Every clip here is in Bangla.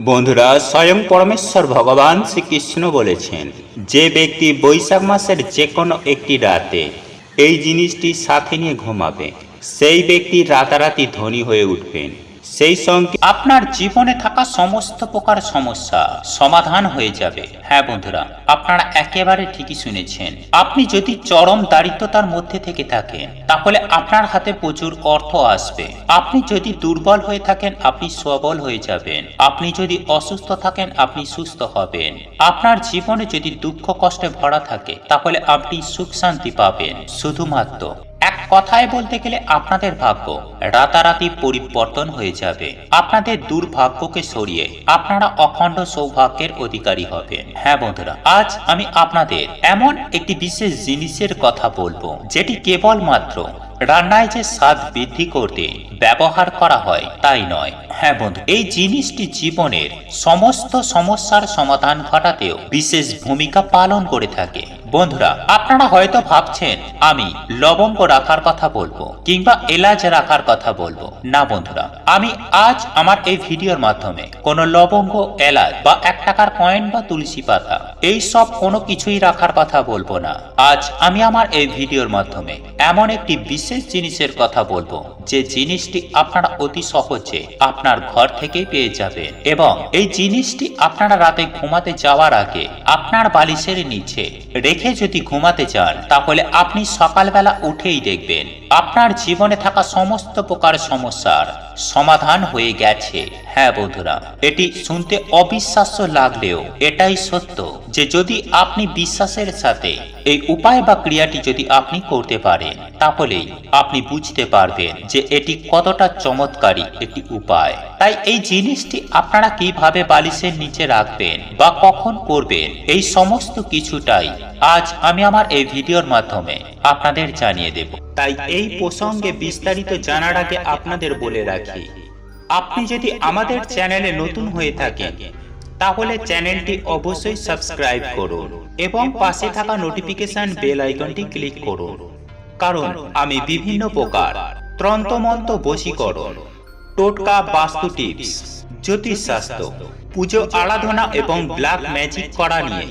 বন্ধুরা, স্বয়ং পরমেশ্বর ভগবান শ্রীকৃষ্ণ বলেছেন, যে ব্যক্তি বৈশাখ মাসের যে কোনো একটি রাতে এই জিনিসটি সাথে নিয়ে ঘুমাবে, সেই ব্যক্তি রাতারাতি ধনী হয়ে উঠবেন। সেই সঙ্গে আপনার জীবনে থাকা সমস্ত প্রকার সমস্যা সমাধান হয়ে যাবে। হ্যাঁ বন্ধুরা, আপনারা একেবারে ঠিকই শুনেছেন। আপনি যদি চরম দারিদ্রতার মধ্যে থেকে থাকেন, তাহলে আপনার হাতে প্রচুর অর্থ আসবে। আপনি যদি দুর্বল হয়ে থাকেন, আপনি সবল হয়ে যাবেন। আপনি যদি অসুস্থ থাকেন, আপনি সুস্থ হবেন। আপনার জীবনে যদি দুঃখ কষ্টে ভরা থাকে, তাহলে আপনি সুখ শান্তি পাবেন। শুধুমাত্র এক কথায় বলতে গেলে আপনাদের ভাগ্য রাতারাতি পরিবর্তন হয়ে যাবে। আপনাদের দুর্ভাগ্যকে সরিয়ে আপনারা অখণ্ড সৌভাগ্যের অধিকারী হবেন। হ্যাঁ বন্ধুরা, আজ আমি আপনাদের এমন একটি বিশেষ জিনিসের কথা বলবো, যেটি কেবলমাত্র রান্নায় যে স্বাদ বৃদ্ধি করতে ব্যবহার করা হয় তাই নয়। হ্যাঁ বন্ধু, এই জিনিসটি জীবনের সমস্ত সমস্যার সমাধান ঘটাতেও বিশেষ ভূমিকা পালন করে থাকে। বন্ধুরা, আপনারা হয়তো ভাবছেন আমি লবঙ্গ রাখার কথা বলবো কিংবা এলাচ রাখার কথা বলবো। না বন্ধুরা, আমি আজ আমার এই ভিডিওর মাধ্যমে কোনো লবঙ্গ, এলাচ বা 1 টাকার কয়েন বা তুলসী পাতা এই সব কোনো কিছুই রাখার কথা বলবো না। আজ আমি আমার এই ভিডিওর মাধ্যমে এমন একটি বিশেষ জিনিসের কথা বলবো, যে জিনিসটি আপনারা অতি সহজে আপনার ঘর থেকেই পেয়ে যাবেন, এবং এই জিনিসটি আপনারা রাতে ঘুমাতে যাওয়ার আগে আপনার বালিশের নিচে রেখে যদি ঘুমাতে যান, তাহলে আপনি সকালবেলা উঠেই দেখবেন আপনার জীবনে থাকা সমস্ত প্রকার সমস্যার সমাধান হয়ে গেছে। হ্যাঁ বন্ধুরা, এটি শুনতে অবিশ্বাস্য লাগলেও এটাই সত্য, যে যদি আপনি বিশ্বাসের সাথে এই উপায় বা ক্রিয়াটি যদি আপনি করতে পারেন, তাহলেই আপনি বুঝতে পারবেন যে এটি কতটা চমৎকারী একটি উপায়। তাই এই জিনিসটি আপনারা কিভাবে বালিশের নিচে রাখবেন বা কখন করবেন, এই সমস্ত কিছুটাই আজ আমি আমার এই ভিডিওর মাধ্যমে আপনাদের জানিয়ে দেব। তাই এই প্রসঙ্গে বিস্তারিত জানার আগে আপনাদের বলে রাখি, আপনি যদি আমাদের চ্যানেলে নতুন হয়ে থাকেন, তাহলে চ্যানেলটি অবশ্যই সাবস্ক্রাইব করুন এবং পাশে থাকা নোটিফিকেশন বেল আইকনটি ক্লিক করুন, কারণ আমি বিভিন্ন প্রকার তন্ত্রমন্ত্র, বশীকরণ, টোটকা, বাস্তু টিপস, জ্যোতিষশাস্ত্র, পুজো আরাধনা এবং ব্ল্যাক ম্যাজিক করা নিয়ে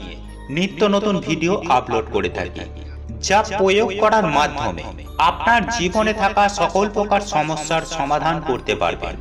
নিত্য নতুন ভিডিও আপলোড করে থাকি, যা প্রয়োগ করার মাধ্যমে আপনার জীবনে থাকা সকল প্রকার সমস্যার সমাধান করতে পারবেন।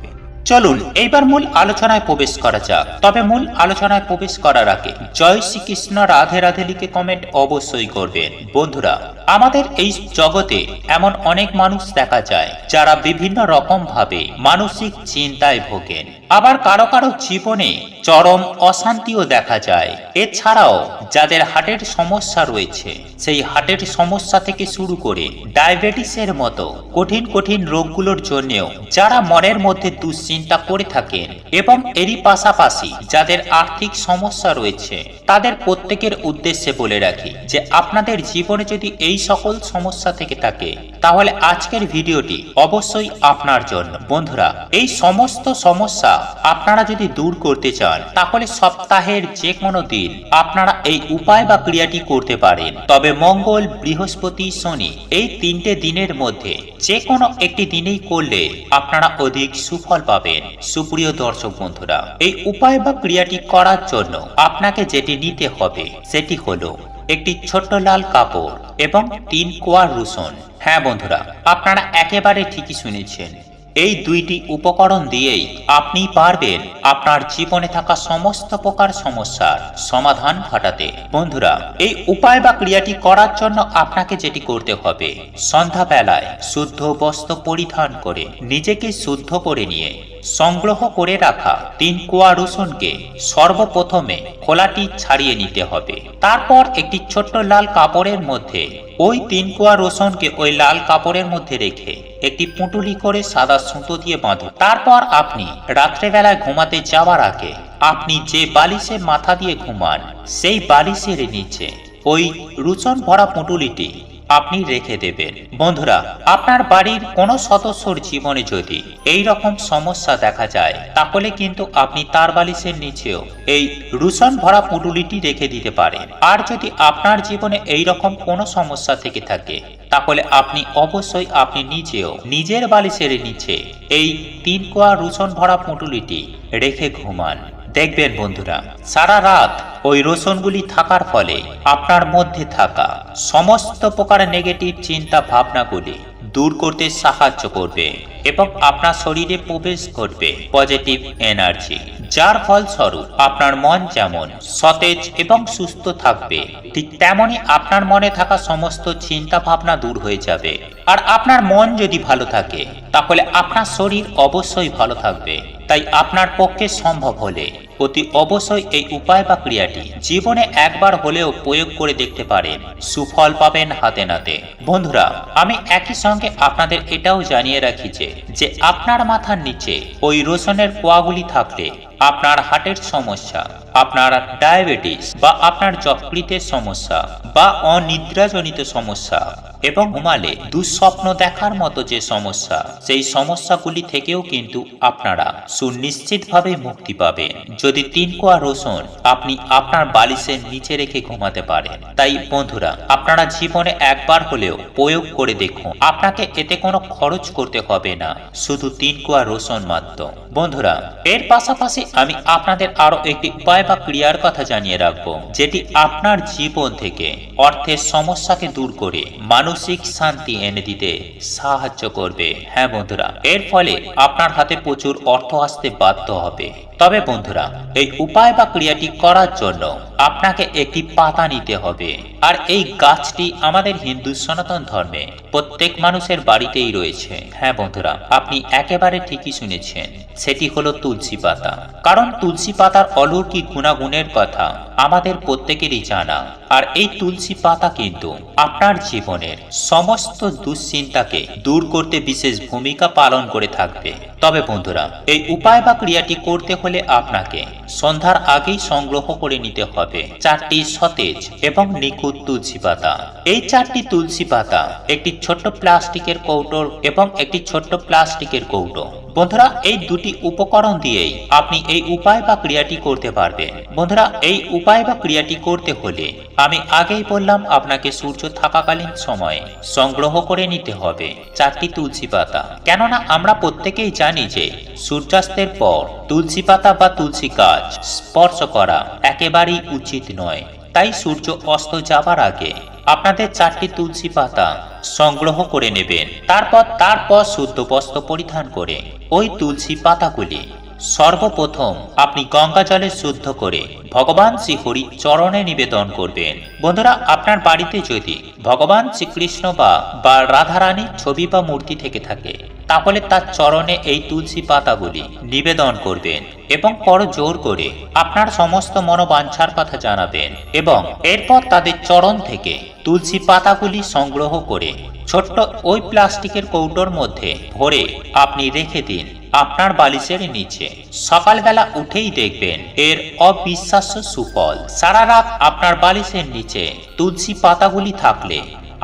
চলুন এইবার মূল আলোচনায় প্রবেশ করা যাক। তবে মূল আলোচনায় প্রবেশ করার আগে জয় শ্রীকৃষ্ণ, রাধে রাধে লিখে কমেন্ট অবশ্যই করবেন। বন্ধুরা, আমাদের এই জগতে এমন অনেক মানুষ দেখা যায় যারা বিভিন্ন রকম ভাবে মানসিক চিন্তায় ভোগেন, আবার কারো কারো জীবনে চরম অশান্তিও দেখা যায়। এছাড়াও যাদের হার্টের সমস্যা রয়েছে, সেই হার্টের সমস্যা থেকে শুরু করে ডায়াবেটিসের মতো কঠিন কঠিন রোগগুলোর জন্যেও যারা মনের মধ্যে দুশ্চিন্তা করে থাকেন, এবং এরই পাশাপাশি যাদের আর্থিক সমস্যা রয়েছে, তাদের প্রত্যেকের উদ্দেশ্যে বলে রাখি যে আপনাদের জীবনে যদি এই সকল সমস্যা থেকে থাকে, তাহলে আজকের ভিডিওটি অবশ্যই আপনার জন্য। বন্ধুরা, এই সমস্ত সমস্যা আপনারা যদি দূর করতে চান, তাহলে সপ্তাহের যে কোনো দিন আপনারা এই উপায় বা ক্রিয়াটি করতে পারেন। তবে মঙ্গল, বৃহস্পতি, শনি এই 3টে দিনের মধ্যে যে কোনো একটি দিনেই করলে আপনারা অধিক সুফল পাবেন। সুপ্রিয় দর্শক বন্ধুরা, এই উপায় বা ক্রিয়াটি করার জন্য আপনাকে যেটি নিতে হবে সেটি হলো একটি ছোট্ট লাল কাপড় এবং 3 কোয়া রসুন। হ্যাঁ বন্ধুরা, আপনারা একেবারে ঠিকই শুনেছেন। এই 2টি উপকরণ দিয়েই আপনি পারবেন আপনার জীবনে থাকা সমস্ত প্রকার সমস্যার সমাধান ঘটাতে। বন্ধুরা, এই উপায় বা ক্রিয়াটি করার জন্য আপনাকে যেটি করতে হবে, সন্ধ্যাবেলায় শুদ্ধ বস্ত্র পরিধান করে নিজেকে শুদ্ধ করে নিয়ে সংগ্রহ করে রাখা 3 কোয়া রসুনকে সর্বপ্রথমে খোলাটি ছাড়িয়ে নিতে হবে। তারপর একটি ছোট্ট লাল কাপড়ের মধ্যে ওই 3 কোয়া রসুনকে ওই লাল কাপড়ের মধ্যে রেখে একটি পুঁটুলি করে সাদা সুতো দিয়ে বাঁধুন। তারপর আপনি রাত্রেবেলায় ঘুমাতে যাওয়ার আগে আপনি যে বালিশে মাথা দিয়ে ঘুমান, সেই বালিশের নিচে ওই রসুন ভরা পুঁটুলিটি আপনি রেখে দেবেন। বন্ধুরা, আপনার বাড়ির কোনো সদস্যর জীবনে যদি এই রকম সমস্যা দেখা যায়, তাহলে কিন্তু আপনি তার বালিশের নিচেও এই রসুন ভরা পুঁটুলিটি রেখে দিতে পারেন। আর যদি আপনার জীবনে এই রকম কোনো সমস্যা থেকে থাকে, তাহলে আপনি অবশ্যই আপনি নিজেও নিজের বালিশের নিচে এই 3 কোয়া রসুন ভরা পুঁটুলিটি রেখে ঘুমান। দেখবেন বন্ধুরা, সারা রাত ওই রসুনগুলি থাকার ফলে আপনার মধ্যে থাকা সমস্ত প্রকার নেগেটিভ চিন্তা ভাবনাগুলি দূর করতে সাহায্য করবে এবং আপনার শরীরে প্রবেশ করবে পজিটিভ এনার্জি, যার ফলস্বরূপ আপনার মন যেমন সতেজ এবং সুস্থ থাকবে, ঠিক তেমনি আপনার মনে থাকা সমস্ত চিন্তা ভাবনা দূর হয়ে যাবে। আর আপনার মন যদি ভালো থাকে তাহলে আপনার শরীর অবশ্যই ভালো থাকবে। তাই আপনার পক্ষে সম্ভব হলে অতি অবশ্যই এই উপায় বা ক্রিয়াটি জীবনে একবার হলেও প্রয়োগ করে দেখতে পারেন, সুফল পাবেন হাতে নাতে। বন্ধুরা, আমি একই সঙ্গে আপনাদের এটাও জানিয়ে রাখি যে আপনার মাথার নিচে ওই রসুনের কোয়াগুলি থাকলে আপনার হার্টের সমস্যা, আপনার ডায়াবেটিস বা আপনার যকৃতের সমস্যা বা অনিদ্রাজনিত সমস্যা এবং ঘুমালে দুঃস্বপ্ন দেখার মতো যে সমস্যা, সেই সমস্যাগুলি থেকেও কিন্তু আপনারা সুনিশ্চিতভাবে মুক্তি পাবেন যদি 3 কোয়া রসুন আপনি আপনার বালিশের নিচে রেখে ঘুমাতে পারেন। তাই বন্ধুরা, আপনারা জীবনে একবার হলেও প্রয়োগ করে দেখুন, আপনাকে এতে কোনো খরচ করতে হবে না, শুধু 3 কোয়া রসুন মাত্র। বন্ধুরা, এর পাশাপাশি আমি আপনাদের আরো একটি উপায় বা ক্রিয়ার কথা জানিয়ে রাখবো, যেটি আপনার জীবন থেকে অর্থের সমস্যাকে দূর করে মানসিক শান্তি এনে দিতে সাহায্য করবে। হ্যাঁ বন্ধুরা, এর ফলে আপনার হাতে প্রচুর অর্থ আসতে বাধ্য হবে। তবে বন্ধুরা, এই উপায় বা ক্রিয়াটি করার জন্য আপনাকে একটি পাতা নিতে হবে। আর এই গাছটি আমাদের হিন্দু সনাতন ধর্মে প্রত্যেক মানুষের বাড়িতেই রয়েছে। হ্যাঁ বন্ধুরা, আপনি একেবারে ঠিকই শুনেছেন, সেটি হলো তুলসী পাতা। কারণ তুলসী পাতার অলৌকিক গুণাগুণের কথা আমাদের প্রত্যেকেরই জানা। আর এই তুলসী পাতা কিন্তু আপনার জীবনের সমস্ত দুশ্চিন্তাকে দূর করতে বিশেষ ভূমিকা পালন করে থাকবে। তবে বন্ধুরা, এই উপায় বা ক্রিয়াটি করতে হলে আপনাকে সন্ধ্যার আগেই সংগ্রহ করে নিতে হবে 4টি সতেজ এবং নিখুঁত তুলসী পাতা। এই 4টি তুলসী পাতা একটি ছোট্ট প্লাস্টিকের কৌটো এবং একটি ছোট্ট প্লাস্টিকের কৌটো। বন্ধুরা, এই দুটি উপকরণ দিয়েই আপনি এই উপায় বা ক্রিয়াটি করতে পারবেন। বন্ধুরা, এই উপায় বা ক্রিয়াটি করতে হলে আমি আগেই বললাম, আপনাকে সূর্য থাকাকালীন সময়ে সংগ্রহ করে নিতে হবে 4টি তুলসী পাতা। কেননা আমরা প্রত্যেকেই জানি যে সূর্যাস্তের পর তুলসী পাতা বা তুলসী গাছ স্পর্শ করা একেবারেই উচিত নয়। তাই সূর্য অস্ত যাবার আগে আপনাদের 4টি তুলসী পাতা সংগ্রহ করে নেবেন। তারপর শুদ্ধ বস্ত্র পরিধান করে ওই তুলসী পাতাগুলি সর্বপ্রথম আপনি গঙ্গা জলে শুদ্ধ করে ভগবান শ্রীহরি চরণে নিবেদন করবেন। বন্ধুরা, আপনার বাড়িতে যদি ভগবান শ্রীকৃষ্ণ বা রাধারানীর ছবি বা মূর্তি থেকে থাকে তাহলে তার চরণে এই তুলসী পাতাগুলি নিবেদন করবেন এবং পর জোর করে আপনার সমস্ত মনোবাঞ্ছার কথা জানাবেন এবং এরপর তাদের চরণ থেকে তুলসী পাতাগুলি সংগ্রহ করে ছোট্ট ওই প্লাস্টিকের কৌটোর মধ্যে ভরে আপনি রেখে দিন আপনার বালিশের নিচে। সকালবেলা উঠেই দেখবেন এর অবিশ্বাস্য সুফল। সারা রাত আপনার বালিশের নিচে তুলসী পাতাগুলি থাকলে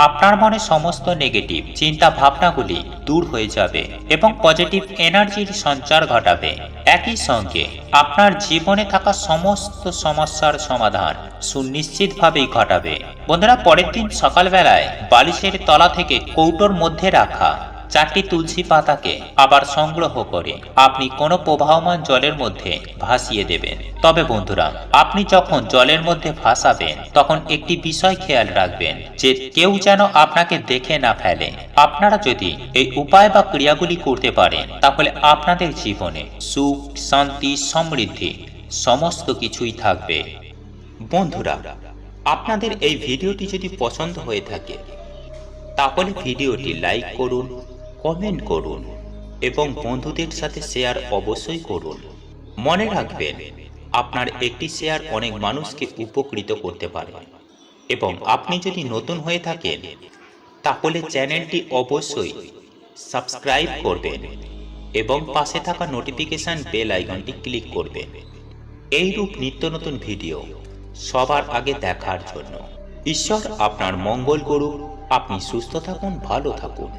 আপনার মনে সমস্ত নেগেটিভ চিন্তা ভাবনাগুলি দূর হয়ে যাবে এবং পজিটিভ এনার্জির সঞ্চার ঘটাবে। একই সঙ্গে আপনার জীবনে থাকা সমস্ত সমস্যার সমাধান সুনিশ্চিতভাবেই ঘটাবে। বন্ধুরা, পরের দিন সকালবেলায় বালিশের তলা থেকে কৌটোর মধ্যে রাখা 4টি তুলসী পাতাকে আবার সংগ্রহ করে আপনি কোনো প্রবাহমান জলের মধ্যে ভাসিয়ে দেবেন। তবে বন্ধুরা, আপনি যখন জলের মধ্যে ভাসাবেন তখন একটি বিষয় খেয়াল রাখবেন যে কেউ যেন আপনাকে দেখে না ফেলে। আপনারা যদি এই উপায় বা ক্রিয়াগুলি করতে পারেন তাহলে আপনাদের জীবনে সুখ, শান্তি, সমৃদ্ধি সমস্ত কিছুই থাকবে। বন্ধুরা, আপনাদের এই ভিডিওটি যদি পছন্দ হয়ে থাকে তাহলে ভিডিওটি লাইক করুন, কমেন্ট করুন এবং বন্ধুদের সাথে শেয়ার অবশ্যই করুন। মনে রাখবেন, আপনার একটি শেয়ার অনেক মানুষকে উপকৃত করতে পারে। এবং আপনি যদি নতুন হয়ে থাকেন তাহলে চ্যানেলটি অবশ্যই সাবস্ক্রাইব করবেন এবং পাশে থাকা নোটিফিকেশন বেল আইকনটি ক্লিক করবেন এইরূপ নিত্য নতুন ভিডিও সবার আগে দেখার জন্য। ঈশ্বর আপনার মঙ্গল করুক। আপনি সুস্থ থাকুন, ভালো থাকুন।